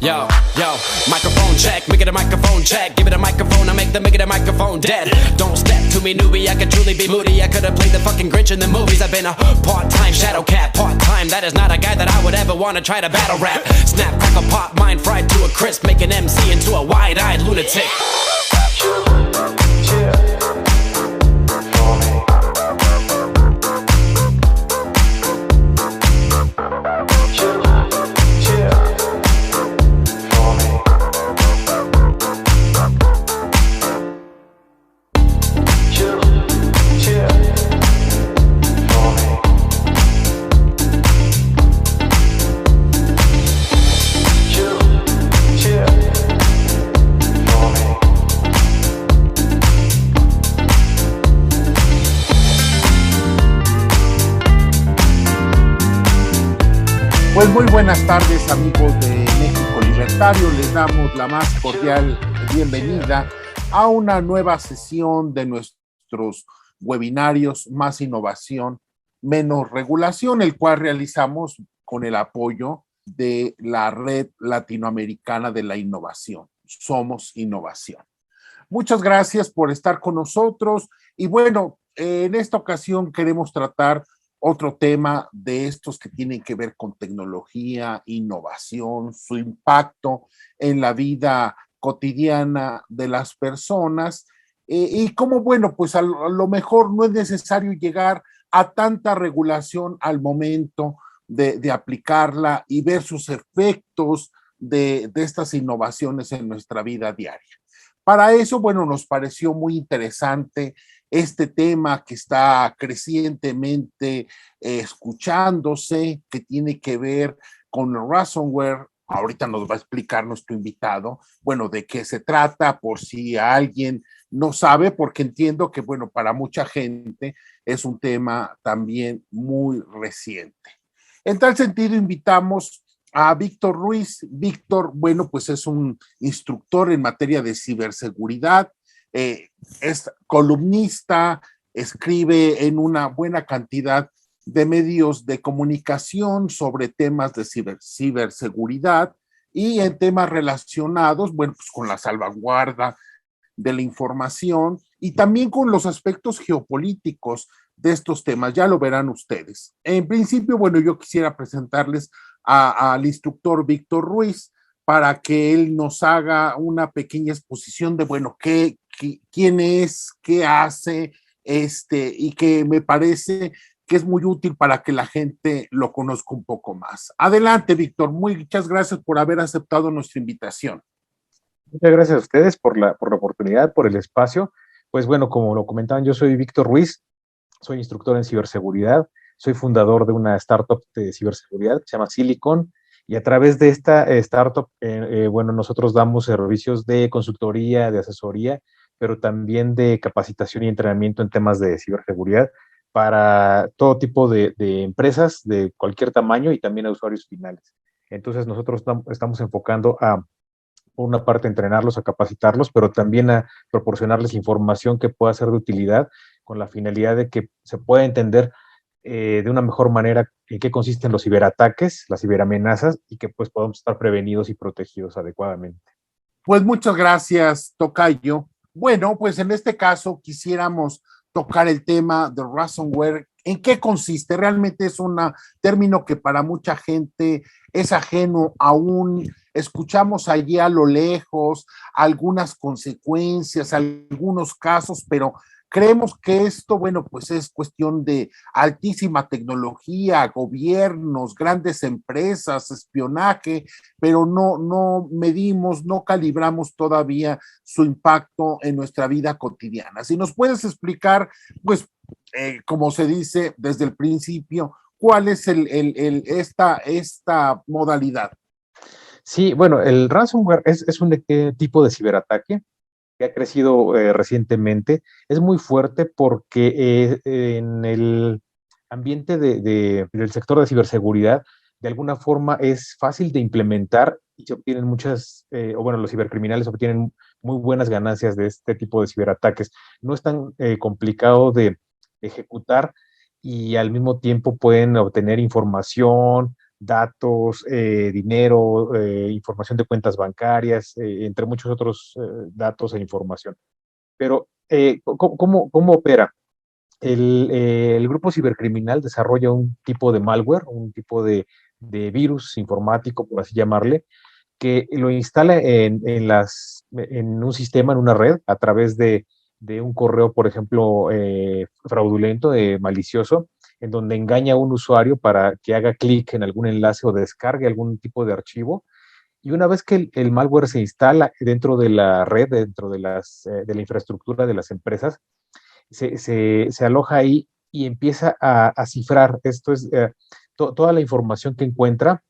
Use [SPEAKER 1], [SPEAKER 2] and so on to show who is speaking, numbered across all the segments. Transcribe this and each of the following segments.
[SPEAKER 1] Yo, yo, microphone check, make it a microphone check. Give it a microphone, I make it a microphone dead. Don't step to me, newbie, I could truly be moody. I could have played the fucking Grinch in the movies. I've been a part-time shadow cat, part-time. That is not a guy that I would ever want to try to battle rap. Snap, crackle, pop, mind fried to a crisp. Make an MC into a wide-eyed lunatic.
[SPEAKER 2] Pues muy buenas tardes, amigos de México Libertario. Les damos la más cordial bienvenida a una nueva sesión de nuestros webinarios Más Innovación, Menos Regulación, el cual realizamos con el apoyo de la Red Latinoamericana de la Innovación. Somos Innovación. Muchas gracias por estar con nosotros y bueno, en esta ocasión queremos tratar otro tema de estos que tienen que ver con tecnología, innovación, su impacto en la vida cotidiana de las personas y cómo, bueno, pues a lo mejor no es necesario llegar a tanta regulación al momento de aplicarla y ver sus efectos de estas innovaciones en nuestra vida diaria. Para eso, bueno, nos pareció muy interesante este tema que está crecientemente escuchándose, que tiene que ver con ransomware. Ahorita nos va a explicar nuestro invitado, bueno, de qué se trata, por si alguien no sabe, porque entiendo que, bueno, para mucha gente es un tema también muy reciente. En tal sentido, invitamos a Víctor Ruiz. Víctor, bueno, pues es un instructor en materia de ciberseguridad, es columnista, escribe en una buena cantidad de medios de comunicación sobre temas de ciberseguridad y en temas relacionados, bueno, pues con la salvaguarda de la información y también con los aspectos geopolíticos de estos temas, ya lo verán ustedes. En principio, bueno, yo quisiera presentarles al instructor Víctor Ruiz para que él nos haga una pequeña exposición de, bueno, quién es, qué hace, y que me parece que es muy útil para que la gente lo conozca un poco más. Adelante, Víctor, muchas gracias por haber aceptado nuestra invitación.
[SPEAKER 3] Muchas gracias a ustedes por la oportunidad, por el espacio. Pues bueno, como lo comentaban, yo soy Víctor Ruiz, soy instructor en ciberseguridad, soy fundador de una startup de ciberseguridad que se llama Silicon, y a través de esta startup, bueno, nosotros damos servicios de consultoría, de asesoría, pero también de capacitación y entrenamiento en temas de ciberseguridad para todo tipo de empresas de cualquier tamaño y también a usuarios finales. Entonces nosotros estamos enfocando a, por una parte, entrenarlos, a capacitarlos, pero también a proporcionarles información que pueda ser de utilidad con la finalidad de que se pueda entender de una mejor manera en qué consisten los ciberataques, las ciberamenazas y que pues podamos estar prevenidos y protegidos adecuadamente.
[SPEAKER 2] Pues muchas gracias, tocayo. Bueno, pues en este caso quisiéramos tocar el tema de ransomware. ¿En qué consiste? Realmente es un término que para mucha gente es ajeno, aún escuchamos allí a lo lejos algunas consecuencias, algunos casos, pero creemos que esto, bueno, pues es cuestión de altísima tecnología, gobiernos, grandes empresas, espionaje, pero no medimos, no calibramos todavía su impacto en nuestra vida cotidiana. Si nos puedes explicar, pues, como se dice desde el principio, ¿cuál es esta modalidad?
[SPEAKER 3] Sí, bueno, el ransomware es un tipo de ciberataque que ha crecido recientemente. Es muy fuerte porque en el ambiente del sector de ciberseguridad, de alguna forma es fácil de implementar y se obtienen los cibercriminales obtienen muy buenas ganancias de este tipo de ciberataques. No es tan complicado de ejecutar y al mismo tiempo pueden obtener información, datos, dinero, información de cuentas bancarias, entre muchos otros datos e información. Pero, ¿cómo opera? El grupo cibercriminal desarrolla un tipo de malware, un tipo de virus informático, por así llamarle, que lo instala en un sistema, en una red, a través de un correo, por ejemplo, fraudulento, malicioso, en donde engaña a un usuario para que haga clic en algún enlace o descargue algún tipo de archivo. Y una vez que el malware se instala dentro de la red, dentro de la infraestructura de las empresas, se aloja ahí y empieza a cifrar. Esto es toda la información que encuentra,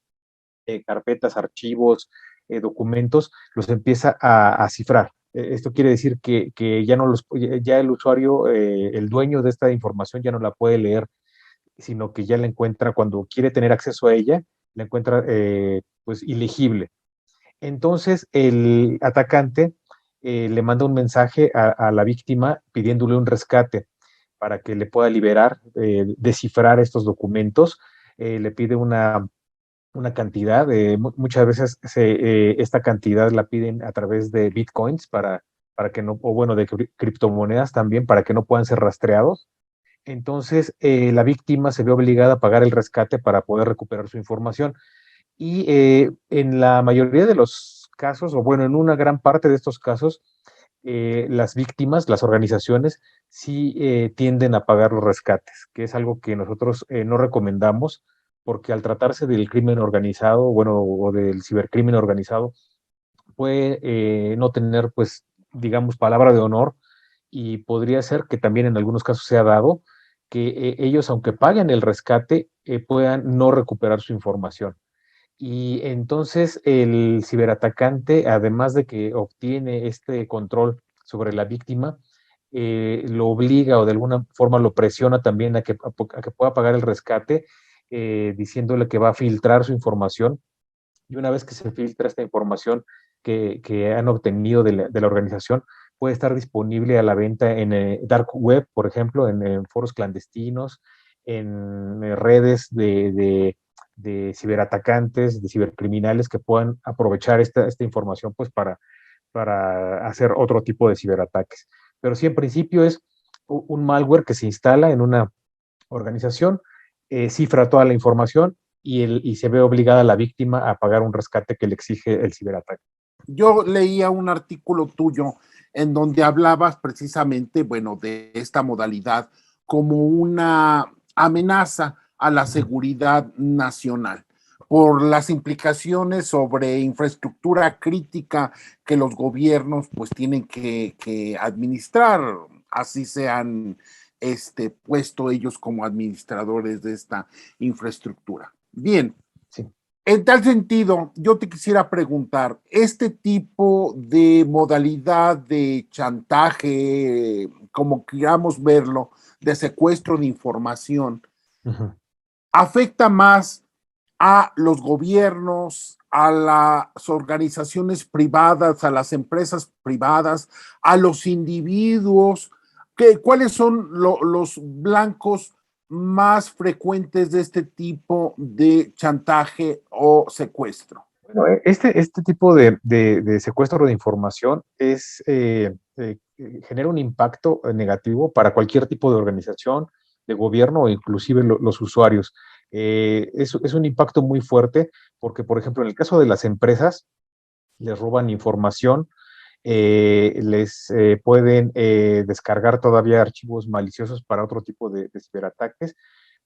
[SPEAKER 3] carpetas, archivos, documentos, los empieza a cifrar. Esto quiere decir que ya el usuario, el dueño de esta información ya no la puede leer, sino que ya la encuentra cuando quiere tener acceso a ella, la encuentra pues ilegible. Entonces el atacante le manda un mensaje a la víctima pidiéndole un rescate para que le pueda liberar, descifrar estos documentos. Le pide una cantidad, muchas veces esta cantidad la piden a través de bitcoins para que no, o bueno, de criptomonedas también, para que no puedan ser rastreados. Entonces, la víctima se ve obligada a pagar el rescate para poder recuperar su información. Y en la mayoría de los casos, o bueno, en una gran parte de estos casos, las víctimas, las organizaciones, sí tienden a pagar los rescates, que es algo que nosotros no recomendamos, porque al tratarse del crimen organizado, bueno, o del cibercrimen organizado, puede no tener, pues, digamos, palabra de honor, y podría ser que también en algunos casos se ha dado que ellos, aunque paguen el rescate, puedan no recuperar su información. Y entonces el ciberatacante, además de que obtiene este control sobre la víctima, lo obliga o de alguna forma lo presiona también a que pueda pagar el rescate, diciéndole que va a filtrar su información. Y una vez que se filtra esta información que han obtenido de la organización, puede estar disponible a la venta en dark web, por ejemplo, en foros clandestinos, en redes de ciberatacantes, de cibercriminales que puedan aprovechar esta información pues para hacer otro tipo de ciberataques. Pero sí, en principio es un malware que se instala en una organización, cifra toda la información y se ve obligada la víctima a pagar un rescate que le exige el ciberataque.
[SPEAKER 2] Yo leía un artículo tuyo en donde hablabas precisamente, bueno, de esta modalidad como una amenaza a la seguridad nacional por las implicaciones sobre infraestructura crítica que los gobiernos pues tienen que administrar, así sean puesto ellos como administradores de esta infraestructura. Bien,
[SPEAKER 3] Sí.
[SPEAKER 2] En tal sentido, yo te quisiera preguntar, este tipo de modalidad de chantaje, como queramos verlo, de secuestro de información,
[SPEAKER 3] Uh-huh.
[SPEAKER 2] afecta más a los gobiernos, a las organizaciones privadas, a las empresas privadas, a los individuos. ¿Cuáles son los blancos más frecuentes de este tipo de chantaje o secuestro?
[SPEAKER 3] Bueno, este tipo de secuestro de información genera un impacto negativo para cualquier tipo de organización, de gobierno o inclusive los usuarios. Es un impacto muy fuerte porque, por ejemplo, en el caso de las empresas, les roban información, les pueden descargar todavía archivos maliciosos para otro tipo de ciberataques,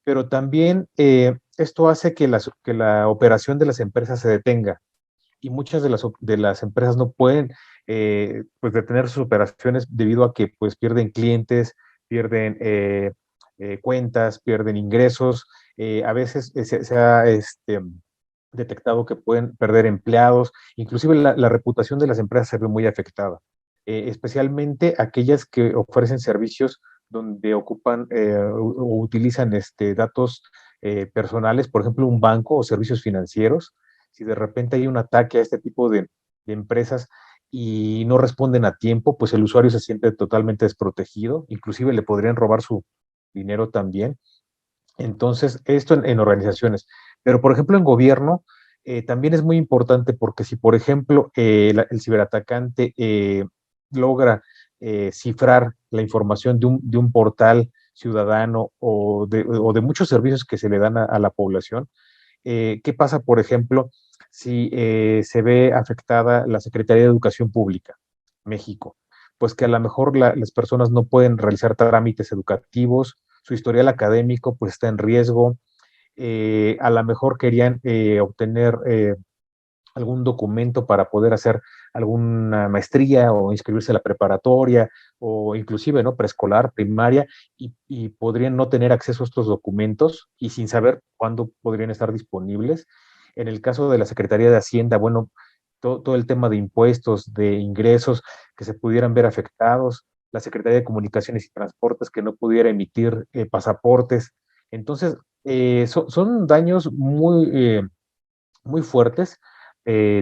[SPEAKER 3] pero también esto hace que la operación de las empresas se detenga, y muchas de las empresas no pueden pues detener sus operaciones debido a que pues pierden clientes, pierden cuentas, pierden ingresos. A veces se ha detectado que pueden perder empleados, inclusive la reputación de las empresas se ve muy afectada, especialmente aquellas que ofrecen servicios donde ocupan o utilizan datos personales, por ejemplo, un banco o servicios financieros. Si de repente hay un ataque a este tipo de empresas y no responden a tiempo, pues el usuario se siente totalmente desprotegido, inclusive le podrían robar su dinero también. Entonces, esto en organizaciones. Pero, por ejemplo, en gobierno también es muy importante porque si, por ejemplo, el ciberatacante logra cifrar la información de un portal ciudadano o de muchos servicios que se le dan a la población, ¿qué pasa, por ejemplo, si se ve afectada la Secretaría de Educación Pública, México? Pues que a lo mejor las personas no pueden realizar trámites educativos, su historial académico pues está en riesgo, a lo mejor querían obtener algún documento para poder hacer alguna maestría o inscribirse a la preparatoria o inclusive no preescolar, primaria, y podrían no tener acceso a estos documentos y sin saber cuándo podrían estar disponibles. En el caso de la Secretaría de Hacienda, bueno, todo el tema de impuestos, de ingresos que se pudieran ver afectados, la Secretaría de Comunicaciones y Transportes que no pudiera emitir pasaportes. Entonces, son daños muy fuertes,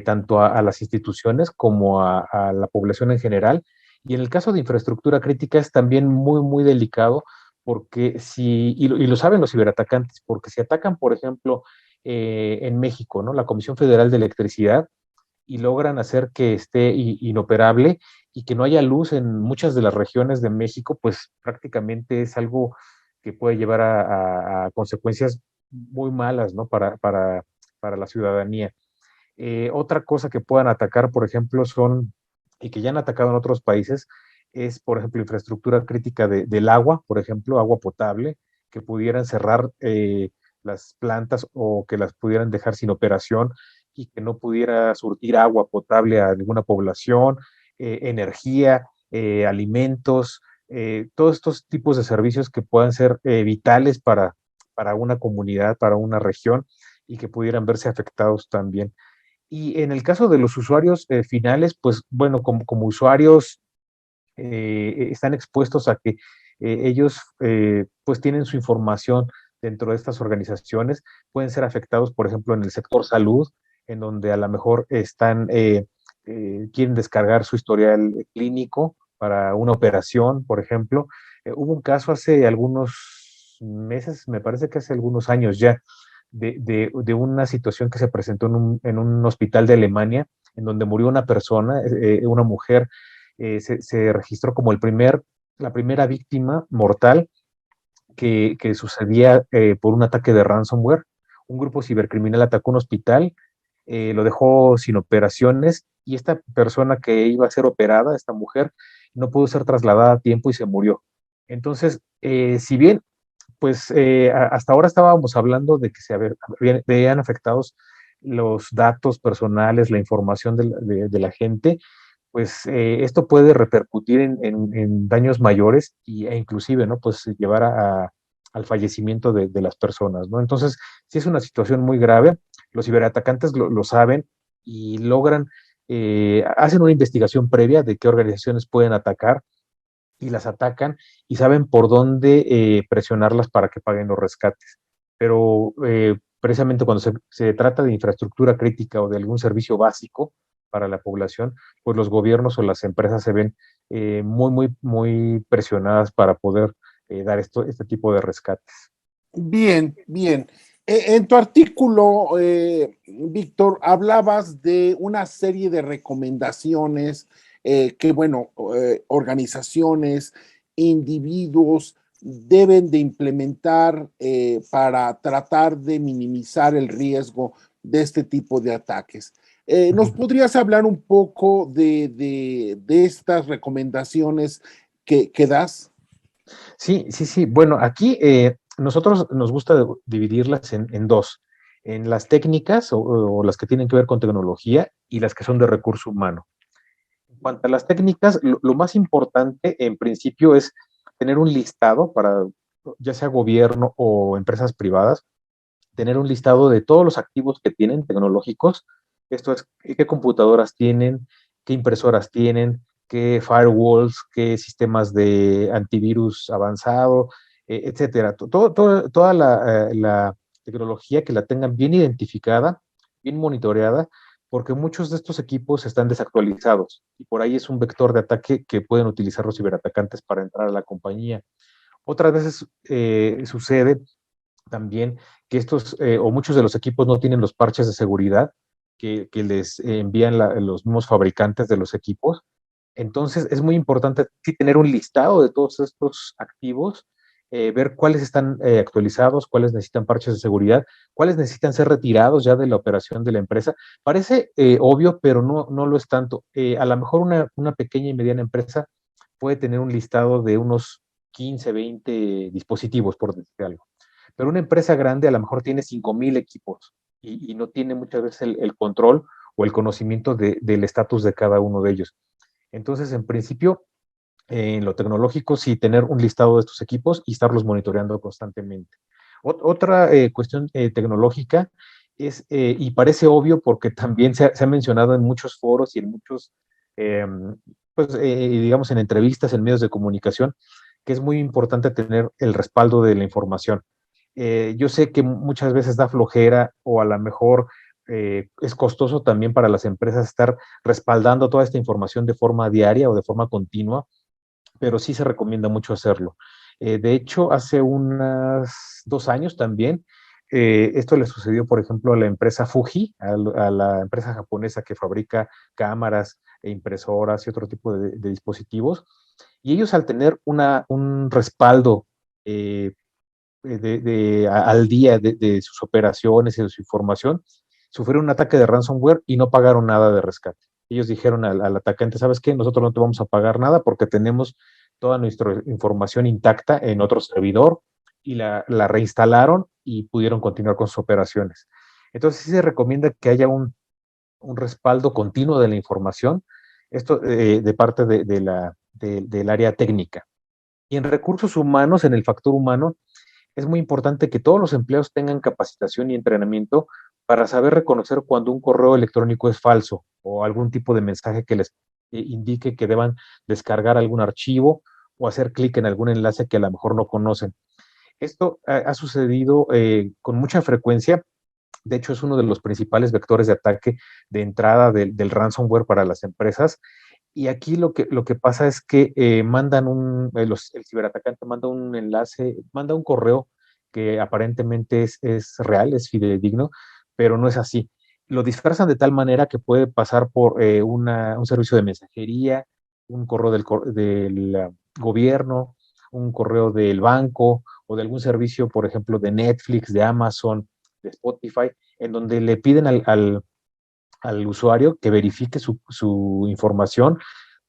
[SPEAKER 3] tanto a las instituciones como a la población en general. Y en el caso de infraestructura crítica es también muy delicado porque si, y lo saben los ciberatacantes, porque si atacan, por ejemplo, en México, ¿no? La Comisión Federal de Electricidad y logran hacer que esté inoperable y que no haya luz en muchas de las regiones de México, pues prácticamente es algo que puede llevar a consecuencias muy malas, ¿no? Para la ciudadanía. Otra cosa que puedan atacar, por ejemplo, y que ya han atacado en otros países, es, por ejemplo, infraestructura crítica del agua, por ejemplo, agua potable, que pudieran cerrar las plantas o que las pudieran dejar sin operación y que no pudiera surtir agua potable a ninguna población, energía, alimentos, todos estos tipos de servicios que puedan ser vitales para una comunidad, para una región y que pudieran verse afectados también. Y en el caso de los usuarios finales, pues bueno, como usuarios están expuestos a que ellos pues tienen su información dentro de estas organizaciones, pueden ser afectados, por ejemplo, en el sector salud, en donde a lo mejor quieren descargar su historial clínico para una operación, por ejemplo. Hubo un caso hace algunos meses, me parece que hace algunos años ya, de una situación que se presentó en un hospital de Alemania, en donde murió una persona, una mujer, se registró como la primera víctima mortal que sucedía por un ataque de ransomware. Un grupo cibercriminal atacó un hospital, lo dejó sin operaciones y esta persona que iba a ser operada, esta mujer, no pudo ser trasladada a tiempo y se murió. Entonces, si bien pues hasta ahora estábamos hablando de que veían afectados los datos personales, la información de la gente, pues esto puede repercutir en daños mayores e inclusive, ¿no? Pues llevar al fallecimiento de las personas, ¿no? Entonces, sí es una situación muy grave, los ciberatacantes lo saben y logran, hacen una investigación previa de qué organizaciones pueden atacar y las atacan y saben por dónde presionarlas para que paguen los rescates. Pero precisamente cuando se trata de infraestructura crítica o de algún servicio básico para la población, pues los gobiernos o las empresas se ven muy presionadas para poder dar este tipo de rescates.
[SPEAKER 2] Bien, bien. En tu artículo, Víctor, hablabas de una serie de recomendaciones que, bueno, organizaciones, individuos deben de implementar para tratar de minimizar el riesgo de este tipo de ataques. ¿Nos podrías hablar un poco de estas recomendaciones que das?
[SPEAKER 3] Sí. Bueno, aquí nosotros nos gusta dividirlas en dos, en las técnicas o las que tienen que ver con tecnología y las que son de recurso humano. En cuanto a las técnicas, lo más importante en principio es tener un listado para, ya sea gobierno o empresas privadas, tener un listado de todos los activos que tienen tecnológicos. Esto es, qué computadoras tienen, qué impresoras tienen, qué firewalls, qué sistemas de antivirus avanzado, etcétera. Toda la tecnología que la tengan bien identificada, bien monitoreada, porque muchos de estos equipos están desactualizados y por ahí es un vector de ataque que pueden utilizar los ciberatacantes para entrar a la compañía. Otras veces sucede también que estos o muchos de los equipos no tienen los parches de seguridad que les envían los mismos fabricantes de los equipos. Entonces es muy importante sí tener un listado de todos estos activos, ver cuáles están actualizados, cuáles necesitan parches de seguridad, cuáles necesitan ser retirados ya de la operación de la empresa. Parece obvio, pero no lo es tanto. A lo mejor una pequeña y mediana empresa puede tener un listado de unos 15, 20 dispositivos, por decir algo. Pero una empresa grande a lo mejor tiene 5,000 equipos y no tiene muchas veces el control o el conocimiento del estatus de cada uno de ellos. Entonces, en principio, en lo tecnológico, sí tener un listado de estos equipos y estarlos monitoreando constantemente. Otra cuestión tecnológica es, y parece obvio porque también se ha mencionado en muchos foros y en muchos, eh, pues, digamos, en entrevistas, en medios de comunicación, que es muy importante tener el respaldo de la información. Yo sé que muchas veces da flojera o a lo mejor es costoso también para las empresas estar respaldando toda esta información de forma diaria o de forma continua, pero sí se recomienda mucho hacerlo. De hecho, hace unos 2 años también, esto le sucedió, por ejemplo, a la empresa Fuji, a la empresa japonesa que fabrica cámaras e impresoras y otro tipo de dispositivos, y ellos al tener un respaldo eh, al día de sus operaciones y de su información, sufrieron un ataque de ransomware y no pagaron nada de rescate. Ellos dijeron al atacante, ¿sabes qué? Nosotros no te vamos a pagar nada porque tenemos toda nuestra información intacta en otro servidor y la reinstalaron y pudieron continuar con sus operaciones. Entonces sí se recomienda que haya un respaldo continuo de la información, esto de parte del área técnica. Y en recursos humanos, en el factor humano, es muy importante que todos los empleados tengan capacitación y entrenamiento para saber reconocer cuando un correo electrónico es falso o algún tipo de mensaje que les indique que deban descargar algún archivo o hacer clic en algún enlace que a lo mejor no conocen. Esto ha sucedido con mucha frecuencia. De hecho, es uno de los principales vectores de ataque de entrada del ransomware para las empresas. Y aquí lo que pasa es que mandan el ciberatacante manda un enlace, manda un correo que aparentemente es real, es fidedigno, pero no es así. Lo disfrazan de tal manera que puede pasar por un servicio de mensajería, un correo del gobierno, un correo del banco o de algún servicio, por ejemplo, de Netflix, de Amazon, de Spotify, en donde le piden al usuario que verifique su información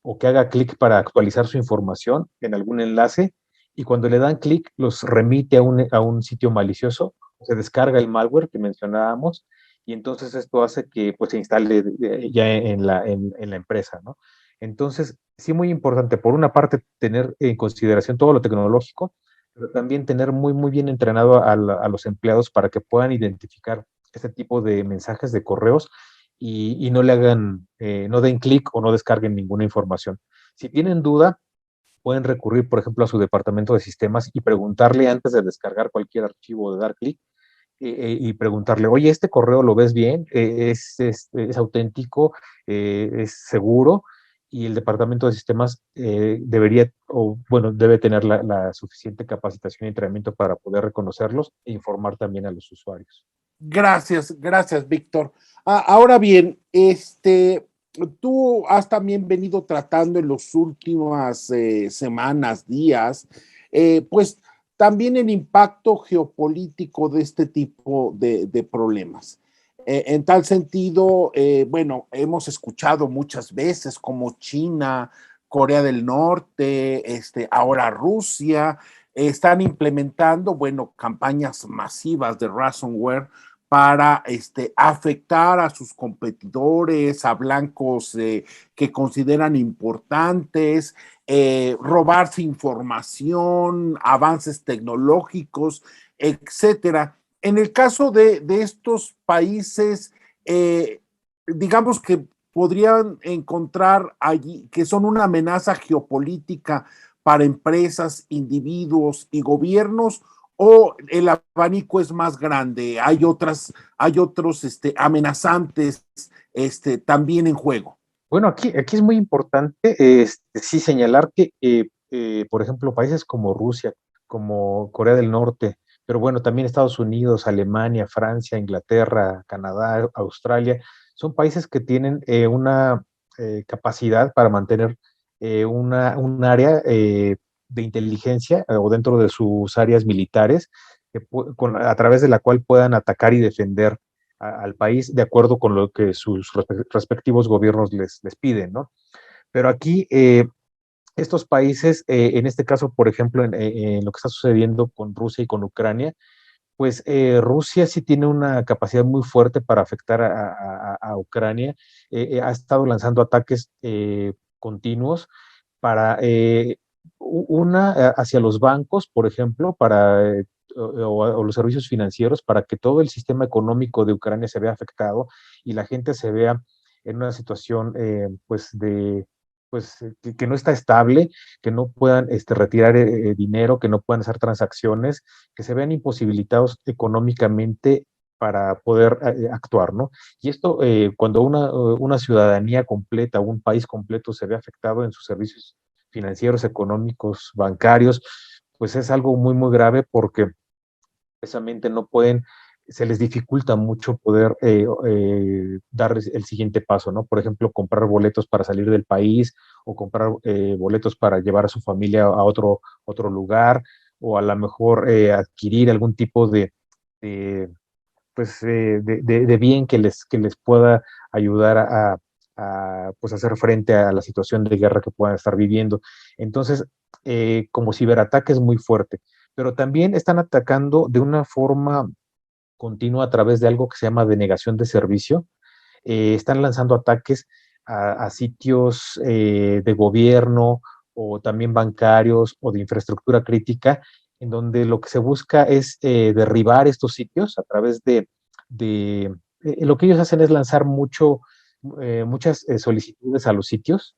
[SPEAKER 3] o que haga clic para actualizar su información en algún enlace y cuando le dan clic los remite a un sitio malicioso, se descarga el malware que mencionábamos y entonces esto hace que pues se instale ya en la empresa, ¿no? Entonces, sí muy importante, por una parte, tener en consideración todo lo tecnológico, pero también tener muy, muy bien entrenado a los empleados para que puedan identificar este tipo de mensajes de correos y no le hagan, no den clic o no descarguen ninguna información. Si tienen duda, pueden recurrir, por ejemplo, a su departamento de sistemas y preguntarle antes de descargar cualquier archivo o de dar clic y preguntarle, oye, ¿este correo lo ves bien? ¿Es auténtico? ¿Es seguro? Y el departamento de sistemas debería, o bueno, debe tener la suficiente capacitación y entrenamiento para poder reconocerlos e informar también a los usuarios.
[SPEAKER 2] Gracias, Víctor. Ahora bien, tú has también venido tratando en las últimas semanas, días, pues también el impacto geopolítico de este tipo de problemas. En tal sentido, bueno, hemos escuchado muchas veces como China, Corea del Norte, ahora Rusia, están implementando, bueno, campañas masivas de ransomware para afectar a sus competidores, a blancos que consideran importantes, robarse información, avances tecnológicos, etcétera. En el caso de estos países, digamos que podrían encontrar allí que son una amenaza geopolítica para empresas, individuos y gobiernos, o el abanico es más grande, hay otros amenazantes también en juego.
[SPEAKER 3] Bueno, aquí es muy importante sí señalar que, por ejemplo, países como Rusia, como Corea del Norte pero bueno, también Estados Unidos, Alemania, Francia, Inglaterra, Canadá, Australia, son países que tienen una capacidad para mantener un área de inteligencia o dentro de sus áreas militares a través de la cual puedan atacar y defender al país de acuerdo con lo que sus respectivos gobiernos les piden, ¿no? Pero aquí estos países, en este caso, por ejemplo, en lo que está sucediendo con Rusia y con Ucrania, pues Rusia sí tiene una capacidad muy fuerte para afectar a Ucrania. Ha estado lanzando ataques continuos para una hacia los bancos, por ejemplo, para o los servicios financieros, para que todo el sistema económico de Ucrania se vea afectado y la gente se vea en una situación que no está estable, que no puedan retirar dinero, que no puedan hacer transacciones, que se vean imposibilitados económicamente para poder actuar, ¿no? Y esto, cuando una ciudadanía completa, un país completo se ve afectado en sus servicios financieros, económicos, bancarios, pues es algo muy, muy grave porque precisamente no pueden, se les dificulta mucho poder dar el siguiente paso, ¿no? Por ejemplo, comprar boletos para salir del país o comprar boletos para llevar a su familia a otro lugar o a lo mejor adquirir algún tipo de, de bien que les pueda ayudar pues hacer frente a la situación de guerra que puedan estar viviendo. Entonces, como ciberataque es muy fuerte, pero también están atacando de una forma continua a través de algo que se llama denegación de servicio. Están lanzando ataques a sitios de gobierno o también bancarios o de infraestructura crítica, en donde lo que se busca es derribar estos sitios a través lo que ellos hacen es lanzar muchas solicitudes a los sitios.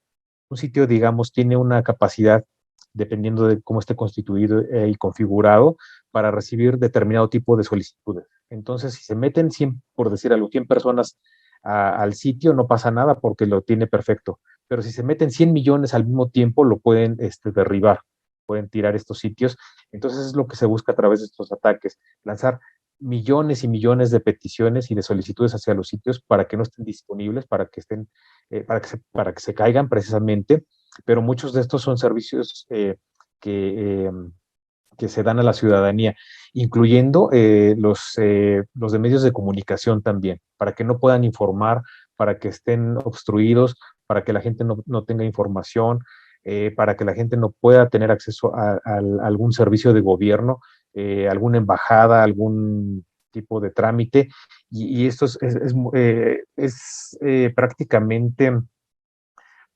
[SPEAKER 3] Un sitio, digamos, tiene una capacidad, dependiendo de cómo esté constituido y configurado, para recibir determinado tipo de solicitudes. Entonces, si se meten 100, por decir algo, 100 personas al sitio, no pasa nada porque lo tiene perfecto. Pero si se meten 100 millones al mismo tiempo, lo pueden derribar, pueden tirar estos sitios. Entonces, es lo que se busca a través de estos ataques, lanzar millones y millones de peticiones y de solicitudes hacia los sitios para que no estén disponibles, para que estén, para que se caigan precisamente, pero muchos de estos son servicios que, que se dan a la ciudadanía, incluyendo los de medios de comunicación también, para que no puedan informar, para que estén obstruidos, para que la gente no tenga información, para que la gente no pueda tener acceso a algún servicio de gobierno, alguna embajada, algún tipo de trámite, y esto es prácticamente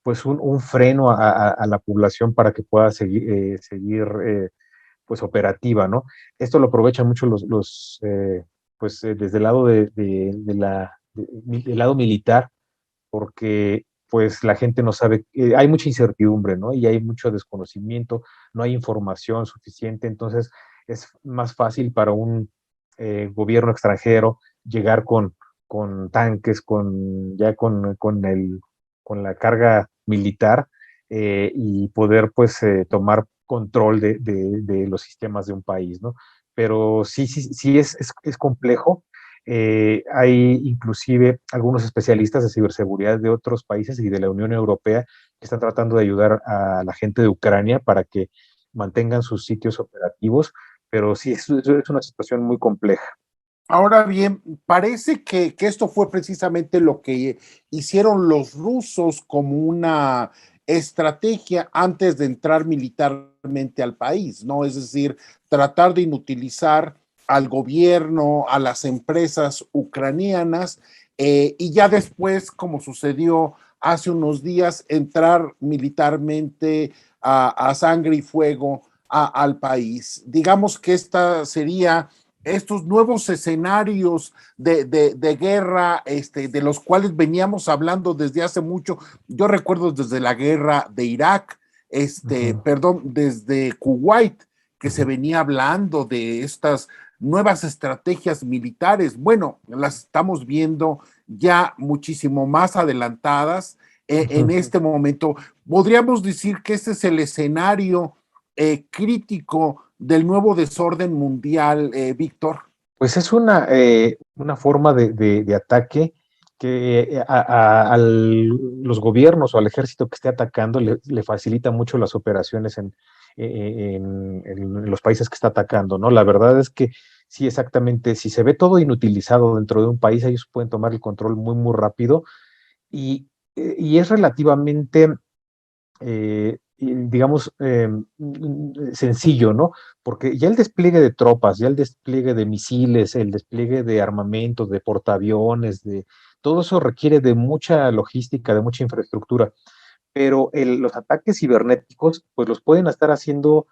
[SPEAKER 3] pues un freno a la población para que pueda seguir pues operativa, ¿no? Esto lo aprovechan mucho desde el lado del lado militar, porque pues la gente no sabe, hay mucha incertidumbre, ¿no? Y hay mucho desconocimiento, no hay información suficiente, entonces es más fácil para un gobierno extranjero llegar con tanques, con la carga militar y poder pues tomar control de los sistemas de un país, ¿no? Pero sí es complejo. Hay inclusive algunos especialistas de ciberseguridad de otros países y de la Unión Europea que están tratando de ayudar a la gente de Ucrania para que mantengan sus sitios operativos, pero sí es una situación muy compleja.
[SPEAKER 2] Ahora bien, parece que esto fue precisamente lo que hicieron los rusos como una estrategia antes de entrar militarmente al país, ¿no? Es decir, tratar de inutilizar al gobierno, a las empresas ucranianas, y ya después, como sucedió hace unos días, entrar militarmente a sangre y fuego al país. Digamos que esta sería estos nuevos escenarios de guerra, de los cuales veníamos hablando desde hace mucho. Yo recuerdo desde la guerra de Irak, perdón, desde Kuwait, que se venía hablando de estas nuevas estrategias militares. Bueno, las estamos viendo ya muchísimo más adelantadas en este momento. Podríamos decir que este es el escenario crítico del nuevo desorden mundial, Víctor?
[SPEAKER 3] Pues es una forma de ataque que los gobiernos o al ejército que esté atacando le facilita mucho las operaciones en los países que está atacando, ¿no? La verdad es que sí, exactamente, si se ve todo inutilizado dentro de un país, ellos pueden tomar el control muy, muy rápido y es relativamente digamos, sencillo, ¿no? Porque ya el despliegue de tropas, ya el despliegue de misiles, el despliegue de armamentos, de portaaviones, todo eso requiere de mucha logística, de mucha infraestructura, pero los ataques cibernéticos, pues los pueden estar haciendo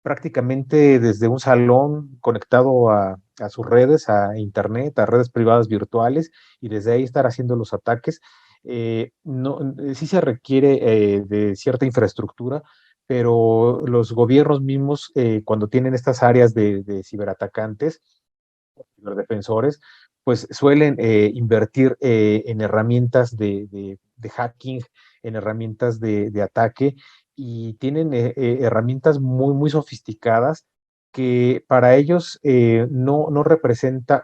[SPEAKER 3] prácticamente desde un salón conectado a sus redes, a internet, a redes privadas virtuales, y desde ahí estar haciendo los ataques. No, sí se requiere de cierta infraestructura, pero los gobiernos mismos, cuando tienen estas áreas de ciberatacantes, ciberdefensores, pues suelen invertir en herramientas de hacking, en herramientas de ataque, y tienen herramientas muy, muy sofisticadas que para ellos no representa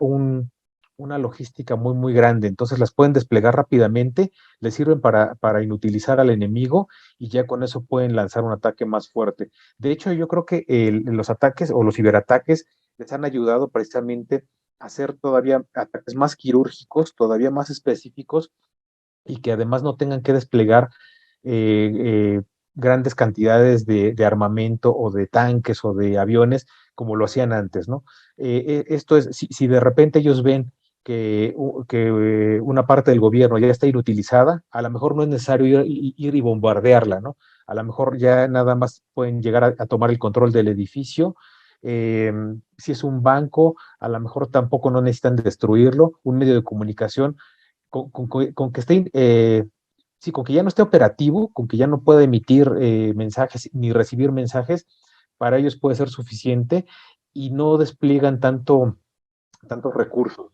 [SPEAKER 3] una logística muy, muy grande. Entonces las pueden desplegar rápidamente, les sirven para inutilizar al enemigo y ya con eso pueden lanzar un ataque más fuerte. De hecho, yo creo que los ataques o los ciberataques les han ayudado precisamente a hacer todavía ataques más quirúrgicos, todavía más específicos y que además no tengan que desplegar eh, eh, grandes cantidades de armamento o de tanques o de aviones como lo hacían antes, ¿no? Esto es, si de repente ellos ven que una parte del gobierno ya está inutilizada, a lo mejor no es necesario ir y bombardearla, ¿no? A lo mejor ya nada más pueden llegar a tomar el control del edificio. Si es un banco, a lo mejor tampoco no necesitan destruirlo. Un medio de comunicación, con que esté, sí, con que ya no esté operativo, con que ya no pueda emitir mensajes ni recibir mensajes, para ellos puede ser suficiente y no despliegan tantos recursos.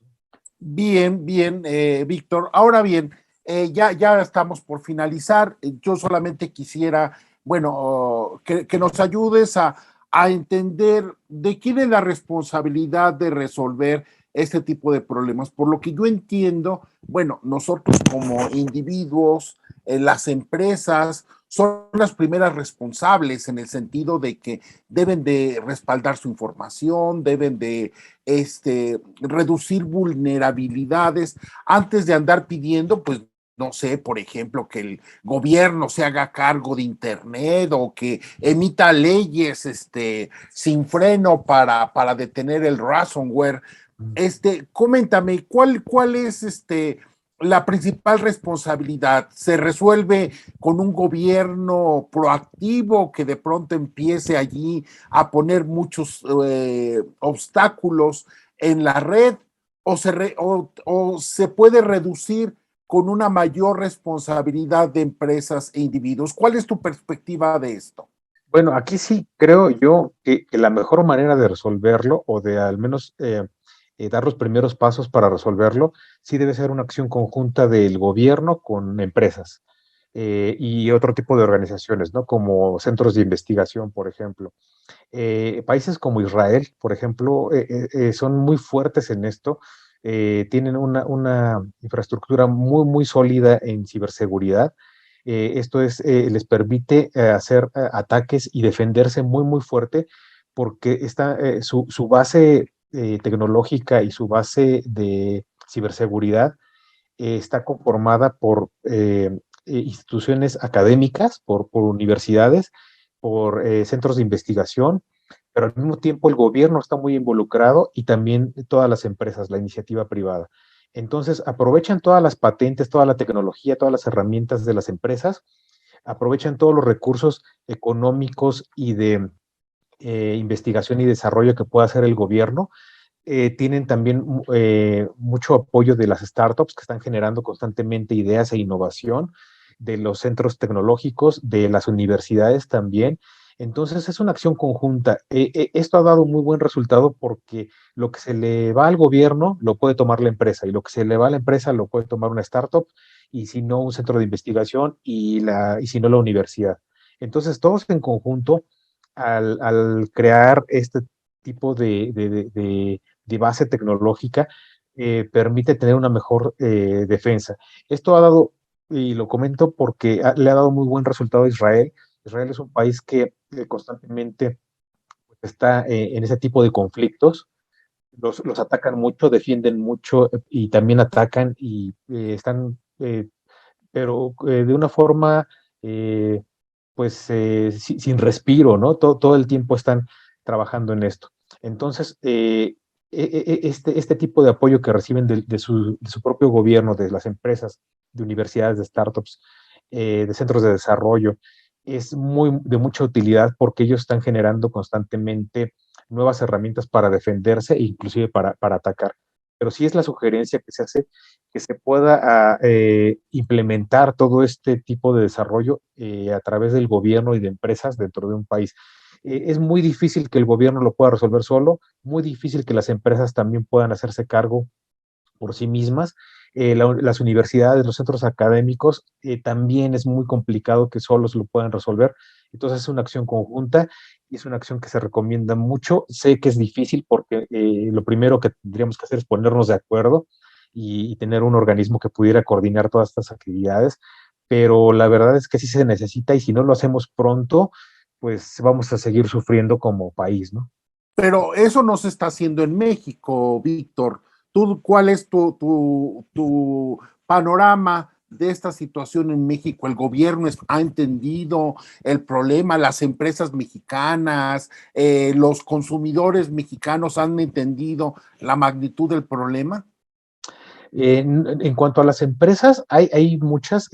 [SPEAKER 2] Bien, bien, Víctor. Ahora bien, ya estamos por finalizar. Yo solamente quisiera, bueno, que nos ayudes a entender de quién es la responsabilidad de resolver este tipo de problemas. Por lo que yo entiendo, bueno, nosotros como individuos, las empresas son las primeras responsables en el sentido de que deben de respaldar su información, deben de reducir vulnerabilidades antes de andar pidiendo, pues, no sé, por ejemplo, que el gobierno se haga cargo de Internet o que emita leyes sin freno para detener el ransomware. Coméntame, ¿cuál es la principal responsabilidad? ¿Se resuelve con un gobierno proactivo que de pronto empiece allí a poner muchos obstáculos en la red o se puede reducir con una mayor responsabilidad de empresas e individuos? ¿Cuál es tu perspectiva de esto?
[SPEAKER 3] Bueno, aquí sí creo yo que la mejor manera de resolverlo o de al menos dar los primeros pasos para resolverlo, sí debe ser una acción conjunta del gobierno con empresas y otro tipo de organizaciones, ¿no? Como centros de investigación, por ejemplo. Países como Israel, por ejemplo, son muy fuertes en esto, tienen una infraestructura muy, muy sólida en ciberseguridad. Esto les permite hacer ataques y defenderse muy, muy fuerte porque su base tecnológica y su base de ciberseguridad está conformada por instituciones académicas, por universidades, por centros de investigación, pero al mismo tiempo el gobierno está muy involucrado y también todas las empresas, la iniciativa privada. Entonces, aprovechan todas las patentes, toda la tecnología, todas las herramientas de las empresas, aprovechan todos los recursos económicos y de investigación y desarrollo que pueda hacer el gobierno. Tienen también mucho apoyo de las startups que están generando constantemente ideas e innovación, de los centros tecnológicos, de las universidades también. Entonces es una acción conjunta. Esto ha dado muy buen resultado porque lo que se le va al gobierno lo puede tomar la empresa y lo que se le va a la empresa lo puede tomar una startup y si no un centro de investigación y si no la universidad. Entonces todos en conjunto al crear este tipo de base tecnológica, permite tener una mejor defensa. Esto ha dado, y lo comento porque le ha dado muy buen resultado a Israel. Israel es un país que constantemente está en ese tipo de conflictos. Los atacan mucho, defienden mucho y también atacan y están, pero de una forma, pues, sin respiro, ¿no? Todo el tiempo están trabajando en esto. Entonces, este tipo de apoyo que reciben de su propio gobierno, de las empresas, de universidades, de startups, de centros de desarrollo, es de mucha utilidad porque ellos están generando constantemente nuevas herramientas para defenderse e inclusive para atacar. Pero sí es la sugerencia que se hace que se pueda implementar todo este tipo de desarrollo a través del gobierno y de empresas dentro de un país. Es muy difícil que el gobierno lo pueda resolver solo, muy difícil que las empresas también puedan hacerse cargo por sí mismas. Las universidades, los centros académicos, también es muy complicado que solos lo puedan resolver. Entonces es una acción conjunta y es una acción que se recomienda mucho. Sé que es difícil porque lo primero que tendríamos que hacer es ponernos de acuerdo y tener un organismo que pudiera coordinar todas estas actividades, pero la verdad es que sí se necesita y si no lo hacemos pronto, pues vamos a seguir sufriendo como país, ¿no?
[SPEAKER 2] Pero eso no se está haciendo en México, Víctor. ¿Tú, cuál es tu panorama de esta situación en México? ¿El gobierno ha entendido el problema? ¿Las empresas mexicanas, los consumidores mexicanos han entendido la magnitud del problema?
[SPEAKER 3] En cuanto a las empresas, hay muchas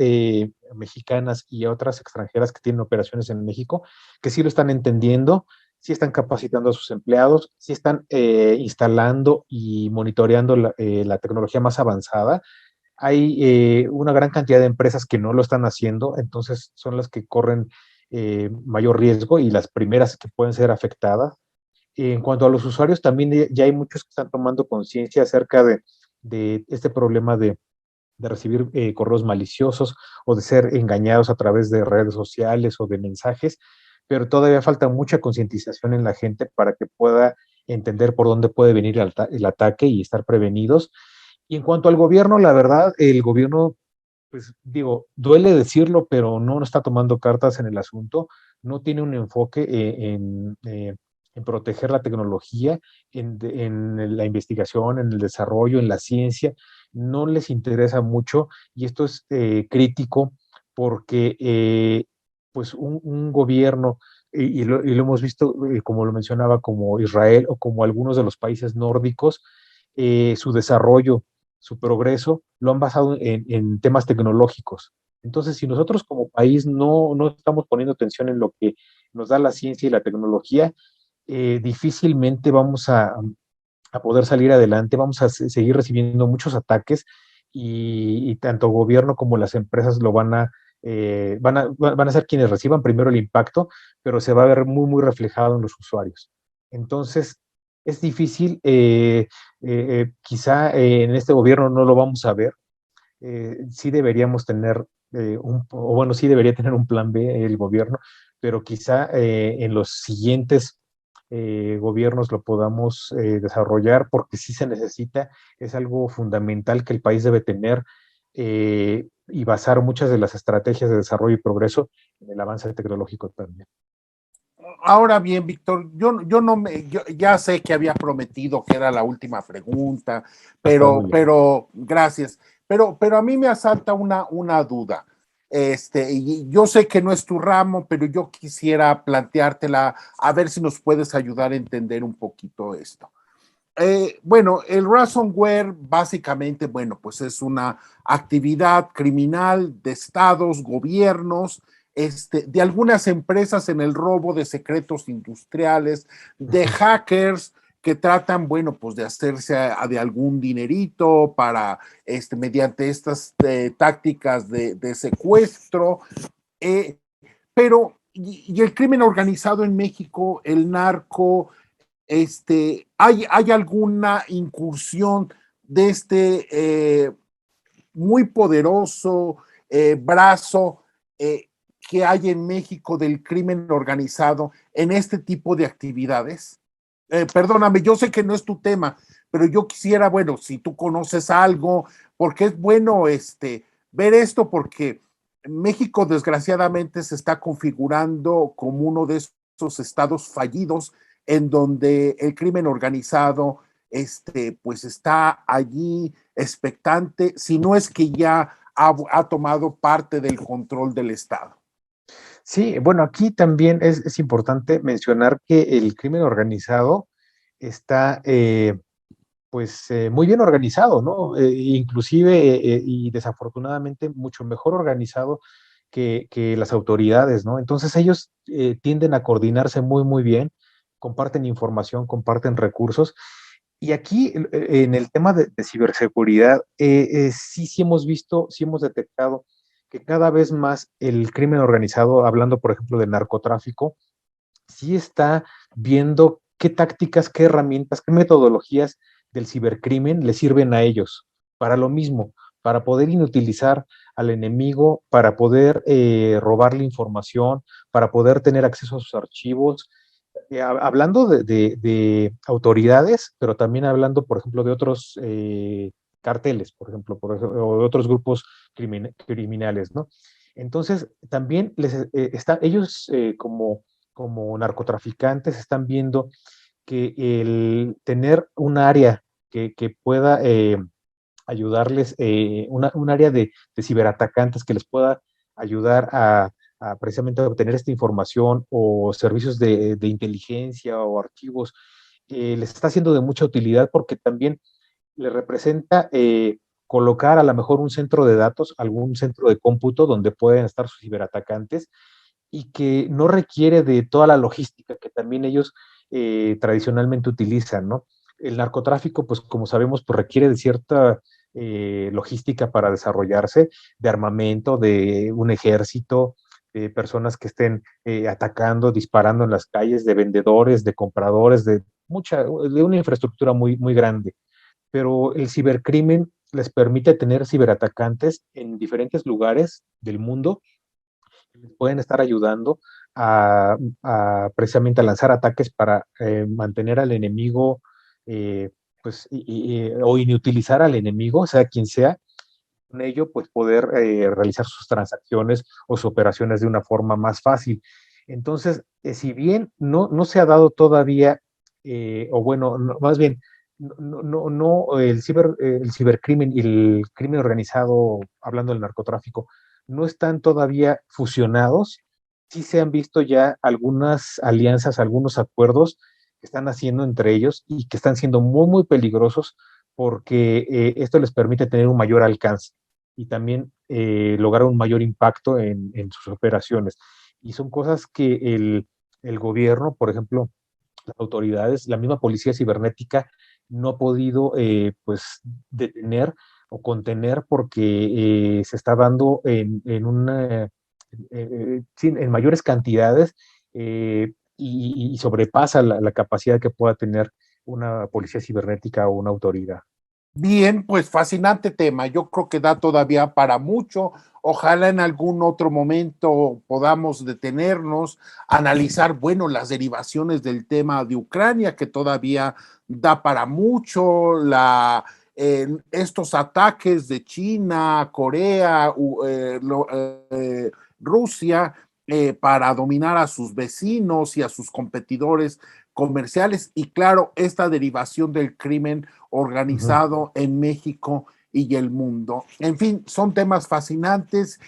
[SPEAKER 3] mexicanas y otras extranjeras que tienen operaciones en México que sí lo están entendiendo, sí están capacitando a sus empleados, sí están instalando y monitoreando la tecnología más avanzada. Hay una gran cantidad de empresas que no lo están haciendo, entonces son las que corren mayor riesgo y las primeras que pueden ser afectadas. En cuanto a los usuarios, también ya hay muchos que están tomando conciencia acerca de este problema de recibir correos maliciosos o de ser engañados a través de redes sociales o de mensajes, pero todavía falta mucha concientización en la gente para que pueda entender por dónde puede venir el ataque y estar prevenidos. Y en cuanto al gobierno, la verdad, el gobierno, pues digo, duele decirlo, pero no está tomando cartas en el asunto, no tiene un enfoque en proteger la tecnología, en la investigación, en el desarrollo, en la ciencia, no les interesa mucho y esto es crítico porque pues un gobierno, y lo hemos visto, como lo mencionaba, como Israel o como algunos de los países nórdicos, su desarrollo, su progreso, lo han basado en temas tecnológicos. Entonces, si nosotros como país no estamos poniendo atención en lo que nos da la ciencia y la tecnología, difícilmente vamos a poder salir adelante, vamos a seguir recibiendo muchos ataques y tanto gobierno como las empresas lo van a ser quienes reciban primero el impacto, pero se va a ver muy reflejado en los usuarios. Entonces, es difícil, quizá en este gobierno no lo vamos a ver, sí deberíamos tener o bueno, sí debería tener un plan B el gobierno, pero quizá en los siguientes gobiernos lo podamos desarrollar porque sí se necesita, es algo fundamental que el país debe tener y basar muchas de las estrategias de desarrollo y progreso en el avance tecnológico también.
[SPEAKER 2] Ahora bien, Víctor, yo no me, yo ya sé que había prometido que era la última pregunta,
[SPEAKER 3] Está muy bien.
[SPEAKER 2] pero gracias. Pero a mí me asalta una duda. Y yo sé que no es tu ramo, pero yo quisiera planteártela a ver si nos puedes ayudar a entender un poquito esto. Bueno, el ransomware básicamente, bueno, pues es una actividad criminal de estados, gobiernos, de algunas empresas en el robo de secretos industriales, de hackers que tratan, bueno, pues de hacerse de algún dinerito para, mediante estas tácticas de secuestro, eh, pero, y el crimen organizado en México, el narco, ¿hay alguna incursión de muy poderoso brazo que hay en México del crimen organizado en este tipo de actividades? Perdóname, yo sé que no es tu tema, pero yo quisiera, bueno, si tú conoces algo, porque es bueno ver esto, porque México desgraciadamente se está configurando como uno de esos estados fallidos en donde el crimen organizado pues está allí expectante, si no es que ya ha tomado parte del control del Estado.
[SPEAKER 3] Sí, bueno, aquí también es importante mencionar que el crimen organizado está pues muy bien organizado, ¿no? Inclusive y desafortunadamente mucho mejor organizado que las autoridades, ¿no? Entonces ellos tienden a coordinarse muy, muy bien, comparten información, comparten recursos. Y aquí en el tema de ciberseguridad, sí, sí hemos visto, sí hemos detectado que cada vez más el crimen organizado, hablando por ejemplo de narcotráfico, sí está viendo qué tácticas, qué herramientas, qué metodologías del cibercrimen le sirven a ellos para lo mismo, para poder inutilizar al enemigo, para poder robarle información, para poder tener acceso a sus archivos. Hablando de autoridades, pero también hablando, por ejemplo, de otros carteles, por ejemplo, o de otros grupos criminales, ¿no? Entonces, también ellos como narcotraficantes están viendo que el tener un área que pueda ayudarles, un área de ciberatacantes que les pueda ayudar a precisamente obtener esta información o servicios de inteligencia o archivos, les está haciendo de mucha utilidad porque también le representa colocar a lo mejor un centro de datos, algún centro de cómputo donde pueden estar sus ciberatacantes y que no requiere de toda la logística que también ellos tradicionalmente utilizan, ¿no? El narcotráfico, pues como sabemos, pues requiere de cierta logística para desarrollarse, de armamento, de un ejército, de personas que estén atacando, disparando en las calles, de vendedores, de compradores, de una infraestructura muy, muy grande. Pero el cibercrimen les permite tener ciberatacantes en diferentes lugares del mundo pueden estar ayudando precisamente a lanzar ataques para mantener al enemigo, pues, o inutilizar al enemigo, sea quien sea, con ello, pues poder realizar sus transacciones o sus operaciones de una forma más fácil. Entonces, si bien no se ha dado todavía, o bueno, más bien, el cibercrimen y el crimen organizado, hablando del narcotráfico, no están todavía fusionados. Sí se han visto ya algunas alianzas, algunos acuerdos que están haciendo entre ellos y que están siendo muy, muy peligrosos porque esto les permite tener un mayor alcance y también lograr un mayor impacto en sus operaciones. Y son cosas que el gobierno, por ejemplo, las autoridades, la misma policía cibernética, no ha podido pues detener o contener porque se está dando sí, en mayores cantidades y sobrepasa la capacidad que pueda tener una policía cibernética o una autoridad.
[SPEAKER 2] Bien, pues fascinante tema. Yo creo que da todavía para mucho. Ojalá en algún otro momento podamos detenernos, analizar, bueno, las derivaciones del tema de Ucrania, que todavía da para mucho, estos ataques de China, Corea, Rusia, para dominar a sus vecinos y a sus competidores comerciales. Y claro, esta derivación del crimen organizado en México y el mundo. En fin, son temas fascinantes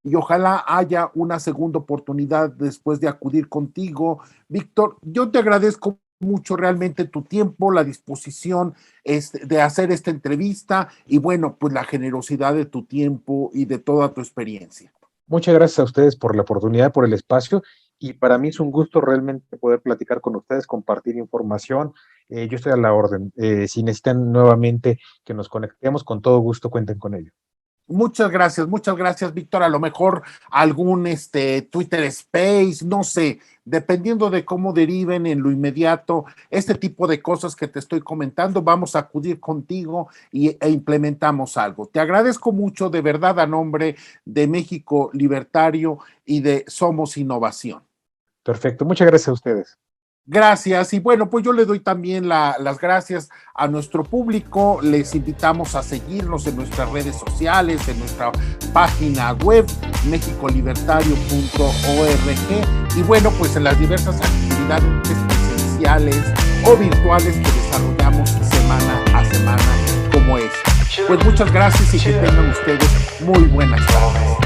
[SPEAKER 2] y ojalá haya una segunda oportunidad después de acudir contigo. Víctor, yo te agradezco mucho realmente tu tiempo, la disposición de hacer esta entrevista y bueno, pues la generosidad de tu tiempo y de toda tu experiencia.
[SPEAKER 3] Muchas gracias a ustedes por la oportunidad, por el espacio y para mí es un gusto realmente poder platicar con ustedes, compartir información. Yo estoy a la orden. Si necesitan nuevamente que nos conectemos, con todo gusto cuenten con ello.
[SPEAKER 2] Muchas gracias, Víctor. A lo mejor algún Twitter Space, no sé, dependiendo de cómo deriven en lo inmediato este tipo de cosas que te estoy comentando, vamos a acudir contigo e implementamos algo. Te agradezco mucho, de verdad, a nombre de México Libertario y de Somos Innovación.
[SPEAKER 3] Perfecto, muchas gracias a ustedes.
[SPEAKER 2] Gracias, y bueno, pues yo le doy también las gracias a nuestro público. Les invitamos a seguirnos en nuestras redes sociales, en nuestra página web mexicolibertario.org, y bueno, pues en las diversas actividades presenciales o virtuales que desarrollamos semana a semana como esta. Pues muchas gracias y que tengan ustedes muy buenas tardes.